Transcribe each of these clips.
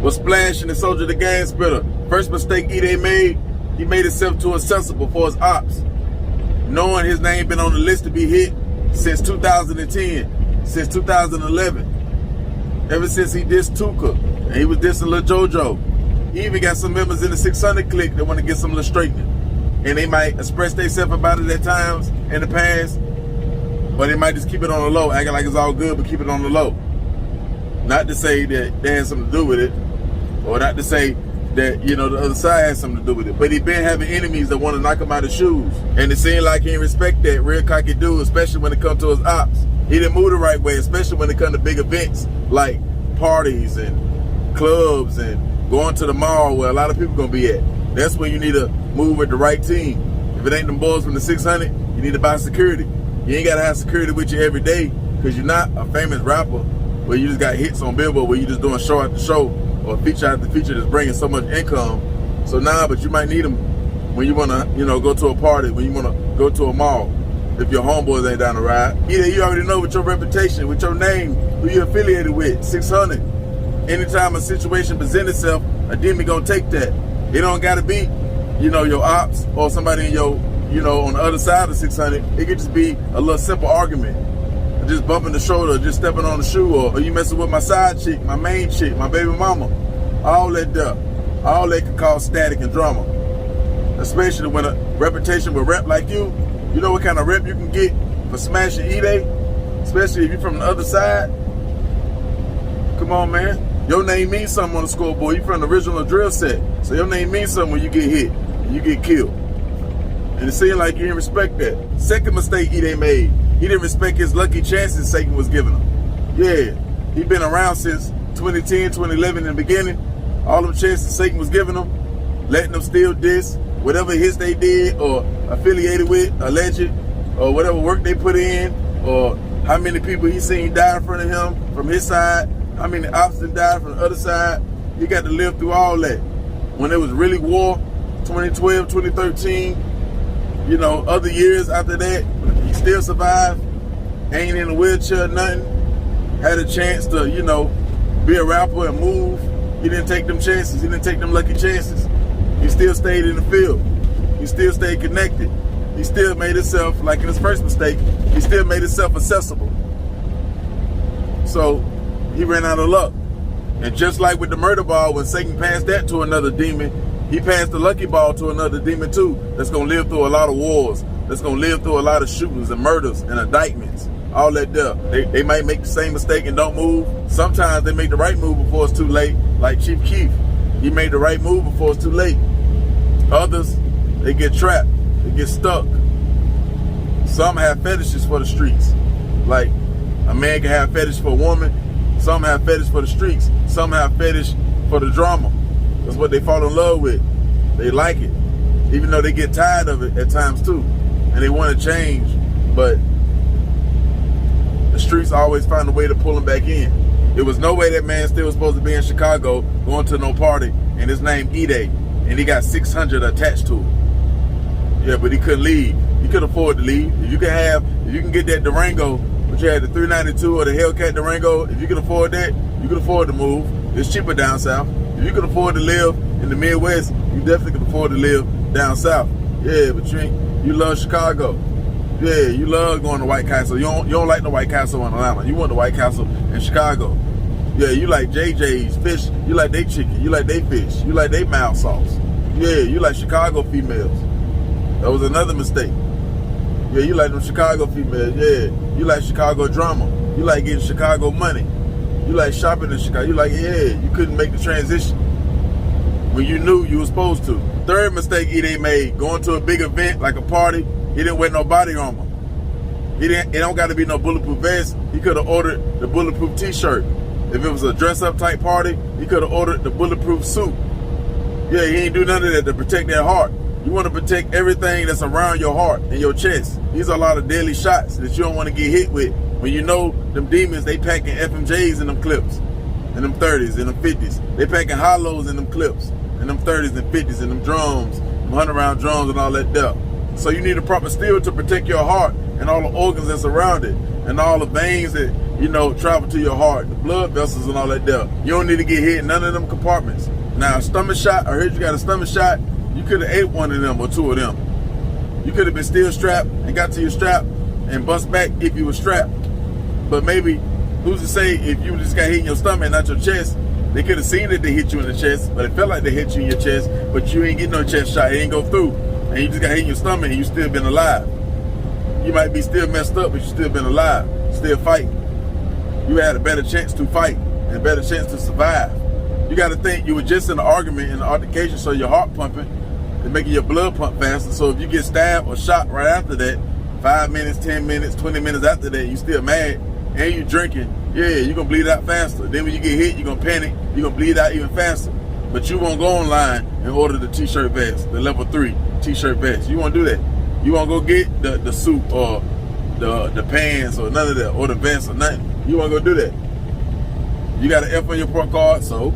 was Splash and the Soldier the Gang Spitter. First mistake Edai made, he made himself too accessible for his ops. Knowing his name been on the list to be hit since 2010, since 2011. Ever since he dissed Tuka, and he was dissing Lil JoJo. He even got some members in the 600 clique that want to get some little straightening. And they might express themselves about it at times in the past, but they might just keep it on the low, acting like it's all good, but keep it on the low. Not to say that they had something to do with it, or not to say that, you know, the other side has something to do with it. But he been having enemies that want to knock him out of shoes. And it seemed like he didn't respect that real cocky dude, especially when it comes to his ops. He didn't move the right way, especially when it comes to big events like parties and clubs and going to the mall where a lot of people gonna be at. That's when you need to move with the right team. If it ain't them boys from the 600, you need to buy security. You ain't gotta have security with you every day because you're not a famous rapper where you just got hits on Billboard, where you just doing show after show or feature after feature that's bringing so much income. So but you might need them when you wanna, you know, go to a party, when you wanna go to a mall. If your homeboys ain't down the ride, either you already know with your reputation, with your name, who you affiliated with, 600. Anytime a situation presents itself, a demon gonna take that. It don't gotta be, you know, your ops or somebody in your, you know, on the other side of 600. It could just be a little simple argument. Just bumping the shoulder, just stepping on the shoe, or you messing with my side chick, my main chick, my baby mama. All that stuff. All that can cause static and drama. Especially when a reputation with rep like you know what kind of rep you can get for smashing Edai? Especially if you're from the other side. Come on, man. Your name means something on the scoreboard. You from the original drill set. So your name means something when you get hit, and you get killed. And it seemed like you didn't respect that. Second mistake Edai made, he didn't respect his lucky chances Satan was giving him. Yeah, he been around since 2010, 2011 in the beginning. All them chances Satan was giving him, letting them steal diss, whatever hits they did or affiliated with, alleged, or whatever work they put in, or how many people he seen die in front of him from his side, how many ops that died from the other side. He got to live through all that. When it was really war, 2012, 2013, you know, other years after that, he still survived, ain't in a wheelchair, nothing. Had a chance to, you know, be a rapper and move. He didn't take them chances. He didn't take them lucky chances. He still stayed in the field. He still stayed connected. He still made himself, like in his first mistake, he still made himself accessible. So he ran out of luck. And just like with the murder ball, when Satan passed that to another demon, he passed the lucky ball to another demon too. That's gonna live through a lot of wars. That's gonna live through a lot of shootings and murders and indictments. All that stuff. They might make the same mistake and don't move. Sometimes they make the right move before it's too late, like Chief Keef. He made the right move before it's too late. Others, they get trapped, they get stuck. Some have fetishes for the streets. Like a man can have fetish for a woman. Some have fetish for the streets. Some have fetish for the drama. That's what they fall in love with. They like it. Even though they get tired of it at times too. And they want to change. But the streets always find a way to pull them back in. There was no way that man still was supposed to be in Chicago going to no party and his name Edai. And he got 600 attached to him. Yeah, but he couldn't leave. He could afford to leave. If you can get that Durango, but you had the 392 or the Hellcat Durango, if you can afford that, you can afford to move. It's cheaper down south. If you can afford to live in the Midwest, you definitely can afford to live down south. Yeah, but you love Chicago. Yeah, you love going to White Castle. You don't like the White Castle in Atlanta. You want the White Castle in Chicago. Yeah, you like JJ's fish. You like they chicken. You like they fish. You like they mild sauce. Yeah, you like Chicago females. That was another mistake. Yeah, you like them Chicago females. Yeah, you like Chicago drama. You like getting Chicago money. You like shopping in Chicago. You like, yeah, you couldn't make the transition when you knew you were supposed to. Third mistake Edai made, going to a big event like a party, he didn't wear no body armor. It don't got to be no bulletproof vest. He could have ordered the bulletproof t-shirt. If it was a dress-up type party, he could have ordered the bulletproof suit. Yeah, he ain't do none of that to protect that heart. You want to protect everything that's around your heart and your chest. These are a lot of deadly shots that you don't want to get hit with. When you know them demons, they packing FMJs in them clips, in them 30s, in them 50s. They packing hollows in them clips, in them 30s and 50s, in them drums, them 100-round drums and all that stuff. So you need a proper steel to protect your heart and all the organs that's around it, and all the veins that, you know, travel to your heart, the blood vessels and all that there. You don't need to get hit in none of them compartments. Now, a stomach shot, I heard you got a stomach shot, you could have ate one of them or two of them. You could have been still strapped and got to your strap and bust back if you were strapped. But maybe, who's to say if you just got hit in your stomach and not your chest, they could have seen that they hit you in the chest, but it felt like they hit you in your chest, but you ain't get no chest shot, it ain't go through. And you just got hit in your stomach and you still been alive. You might be still messed up, but you still been alive, still fighting. You had a better chance to fight and a better chance to survive. You got to think you were just in an argument, in an altercation, so your heart pumping and making your blood pump faster. So if you get stabbed or shot right after that, 5 minutes, 10 minutes, 20 minutes after that, you still mad and you drinking, yeah, you're going to bleed out faster. Then when you get hit, you're going to panic, you're going to bleed out even faster. But you won't go online and order the t-shirt vest, the level 3 t-shirt vest. You won't do that. You won't go get the suit or the pants or none of that, or the vest or nothing. You won't go do that. You got an F on your report card, so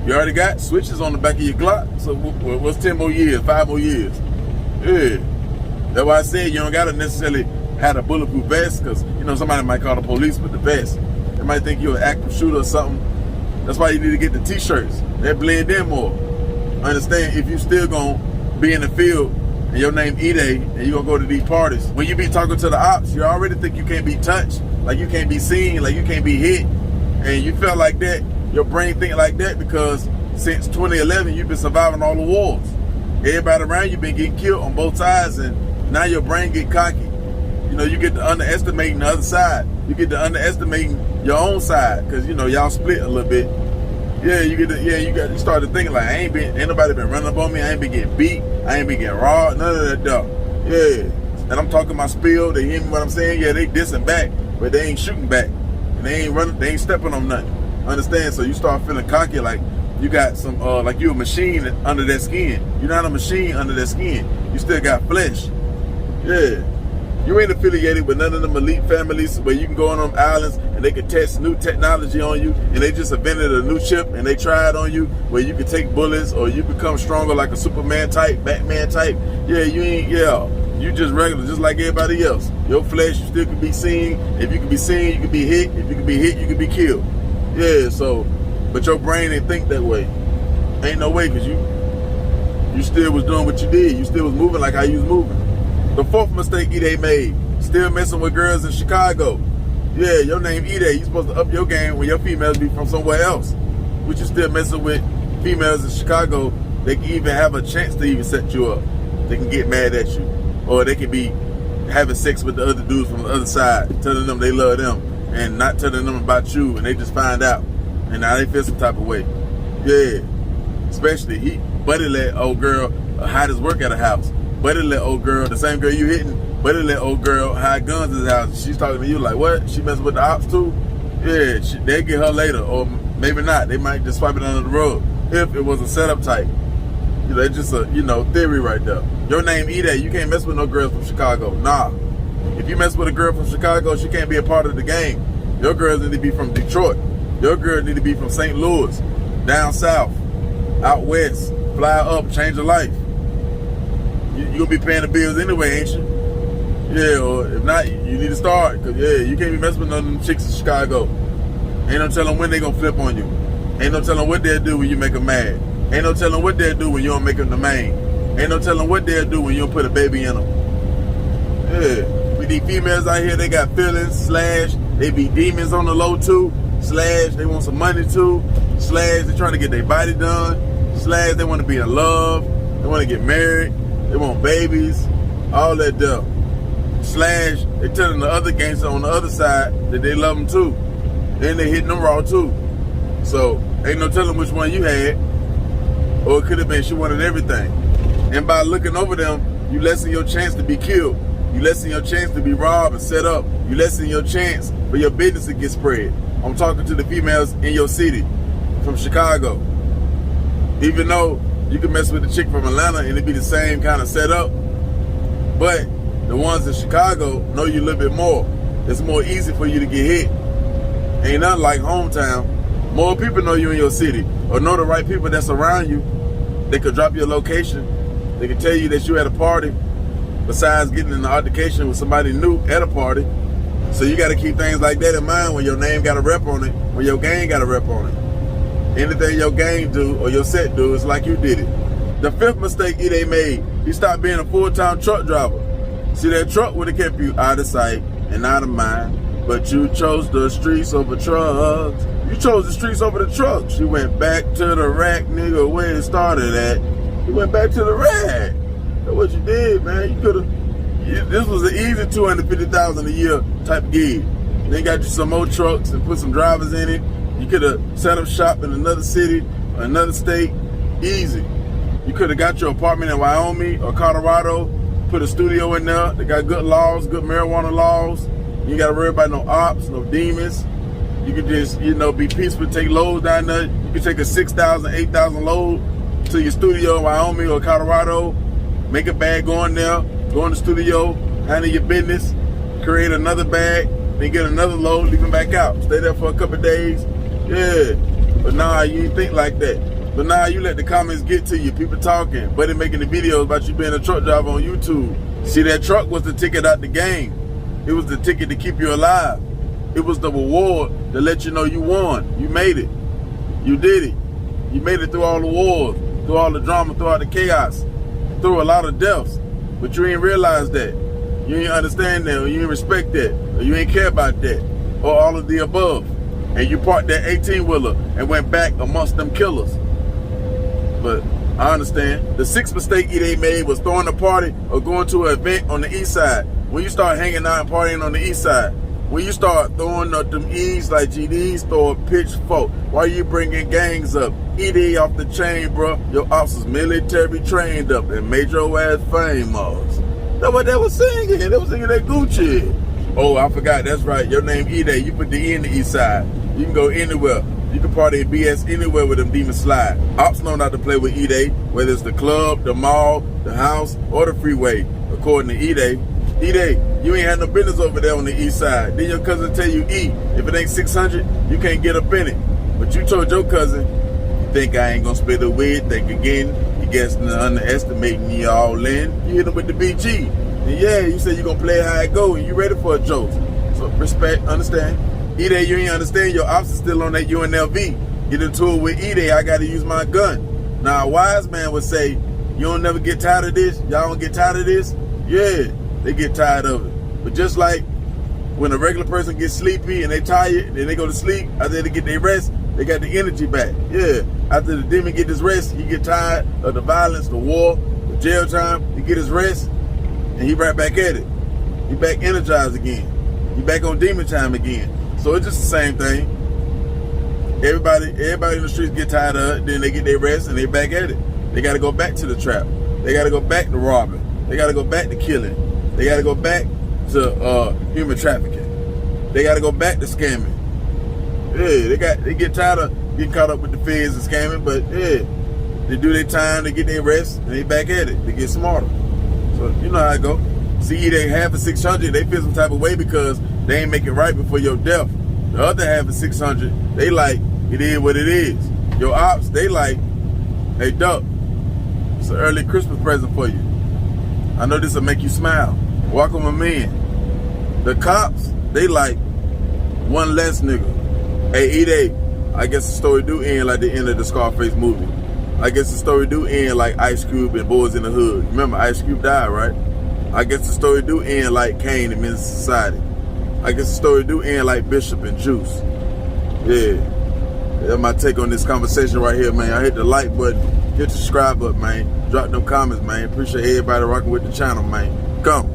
you already got switches on the back of your Glock. So what's 10 more years, 5 more years? Yeah. That's why I said you don't got to necessarily have a bulletproof vest, because, you know, somebody might call the police with the vest. They might think you're an active shooter or something. That's why you need to get the t-shirts. They blend in more. Understand, if you still going to be in the field and your name Edai and you going to go to these parties, when you be talking to the ops, you already think you can't be touched, like you can't be seen, like you can't be hit. And you feel like that, your brain think like that because since 2011, you've been surviving all the wars. Everybody around you been getting killed on both sides, and now your brain get cocky. You know, you get to underestimating the other side. You get to underestimating your own side, because, you know, y'all split a little bit. Yeah, you started thinking like, ain't nobody been running up on me, I ain't been getting beat, I ain't been getting robbed, none of that stuff. Yeah. And I'm talking my spiel, they hear me what I'm saying? Yeah, they dissing back, but they ain't shooting back. And they ain't running, they ain't stepping on nothing. Understand? So you start feeling cocky, like you got some, like you a machine under that skin. You're not a machine under that skin. You still got flesh. Yeah. You ain't affiliated with none of them elite families where you can go on them islands and they can test new technology on you, and they just invented a new chip and they tried on you where you can take bullets or you become stronger like a Superman type, Batman type. Yeah, you ain't, yeah. You just regular, just like everybody else. Your flesh, you still can be seen. If you can be seen, you can be hit. If you can be hit, you can be killed. Yeah, so, but your brain ain't think that way. Ain't no way, because you still was doing what you did. You still was moving like how you was moving. The fourth mistake Edai made, still messing with girls in Chicago. Yeah, your name Edai, you supposed to up your game when your females be from somewhere else. But you still messing with females in Chicago, they can even have a chance to even set you up. They can get mad at you. Or they can be having sex with the other dudes from the other side, telling them they love them and not telling them about you, and they just find out. And now they feel some type of way. Yeah. Especially, Buddy let old girl hide his work at a house. Buddy let old girl, the same girl you hitting, Buddy let old girl hide guns in his house. She's talking to you like, what? She messing with the ops too? Yeah, they'll get her later, or maybe not. They might just swipe it under the rug if it was a setup type. You know, it's just a, you know, theory right there. Your name Edai, you can't mess with no girls from Chicago. Nah. If you mess with a girl from Chicago, she can't be a part of the game. Your girls need to be from Detroit. Your girls need to be from St. Louis, down south, out west, fly up, change your life. You gonna be paying the bills anyway, ain't you? Yeah, or if not, you need to start. Cause yeah, you can't be messing with none of them chicks in Chicago. Ain't no telling when they gonna flip on you. Ain't no telling what they'll do when you make them mad. Ain't no telling what they'll do when you don't make them the main. Ain't no telling what they'll do when you don't put a baby in them. Yeah, with these females out here, they got feelings, / they be demons on the low too, / they want some money too, / they trying to get their body done, / they want to be in love, they want to get married, they want babies, all that stuff. / they telling the other gangster on the other side that they love them too, and they hitting them raw too. So ain't no telling which one you had, or it could have been she wanted everything. And by looking over them, you lessen your chance to be killed. You lessen your chance to be robbed and set up. You lessen your chance for your business to get spread. I'm talking to the females in your city from Chicago. Even though you can mess with the chick from Atlanta and it be the same kind of setup, but the ones in Chicago know you a little bit more. It's more easy for you to get hit. Ain't nothing like hometown. More people know you in your city, or know the right people that's around you. They could drop your location. They could tell you that you at a party, besides getting in an altercation with somebody new at a party. So you got to keep things like that in mind when your name got a rep on it, when your gang got a rep on it. Anything your gang do or your set do, it's like you did it. The fifth mistake Edai made, he stopped being a full-time truck driver. See, that truck would have kept you out of sight and out of mind, but you chose the streets over trucks. You chose the streets over the trucks. You went back to the rack, nigga, where it started at. You went back to the rack. That's what you did, man. You could have, this was an easy $250,000 a year type gig. Then got you some more trucks and put some drivers in it. You could have set up shop in another city, or another state, easy. You could have got your apartment in Wyoming or Colorado, put a studio in there. They got good laws, good marijuana laws. You ain't got to worry about no ops, no demons. You could just, be peaceful, take loads down there. You could take a 6,000, 8,000 load to your studio in Wyoming or Colorado, make a bag, go in there, go in the studio, handle your business, create another bag, then get another load, leave them back out. Stay there for a couple of days. Yeah, but nah, you ain't think like that. But now you let the comments get to you, people talking, buddy making the videos about you being a truck driver on YouTube. See, that truck was the ticket out the game. It was the ticket to keep you alive. It was the reward to let you know you won. You made it. You did it. You made it through all the wars, through all the drama, through all the chaos, through a lot of deaths. But you ain't realize that. You ain't understand that, or you ain't respect that, or you ain't care about that, or all of the above. And you parked that 18-wheeler and went back amongst them killers. But I understand. The sixth mistake Edai made was throwing a party or going to an event on the Eastside. When you start hanging out and partying on the Eastside, when you start throwing up them E's like GDs, throw a pitchfork, why you bringing gangs up? Edai off the chain, bro. Your ops was military trained up and made your ass famous. That's what they was singing. They was singing that Gucci. Oh, I forgot. That's right. Your name Edai. You put the E in the Eastside. You can go anywhere. You can party at BS anywhere with them demons slide. Ops know not to play with Edai, whether it's the club, the mall, the house, or the freeway. According to Edai, you ain't had no business over there on the east side. Then your cousin tell you, if it ain't 600, you can't get up in it. But you told your cousin, you think I ain't gonna split a wig? Think again. You guess underestimating me all in. You hit him with the BG. And yeah, you say you gonna play how it go and you ready for a joke. So respect, understand. Edai, you ain't understand, your ops is still on that UNLV. Get into it with Edai, I gotta use my gun. Now a wise man would say, you don't never get tired of this? Y'all don't get tired of this? Yeah, they get tired of it. But just like when a regular person gets sleepy and they tired, and then they go to sleep, after they get their rest, they got the energy back. Yeah, after the demon get his rest, he get tired of the violence, the war, the jail time, he get his rest, and he right back at it. He back energized again. He back on demon time again. So it's just the same thing. Everybody in the streets get tired of it, then they get their rest and they back at it. They gotta go back to the trap. They gotta go back to robbing. They gotta go back to killing. They gotta go back to human trafficking. They gotta go back to scamming. Yeah, they get tired of getting caught up with the feds and scamming, but yeah, they do their time, they get their rest, and they back at it. They get smarter. So you know how it go. See, they half of 600, they feel some type of way because they ain't make it right before your death. The other half of 600, they like, it is what it is. Your ops, they like, hey, duck, it's an early Christmas present for you. I know this will make you smile. Walk on my man. The cops, they like, one less nigga. Hey, Edai, I guess the story do end like the end of the Scarface movie. I guess the story do end like Ice Cube and Boys in the Hood. Remember, Ice Cube died, right? I guess the story do end like Kane and Men's Society. I guess the story do end like Bishop and Juice. Yeah. That's my take on this conversation right here, man. I hit the like button, hit the subscribe button, man. Drop them comments, man. Appreciate everybody rocking with the channel, man. Come.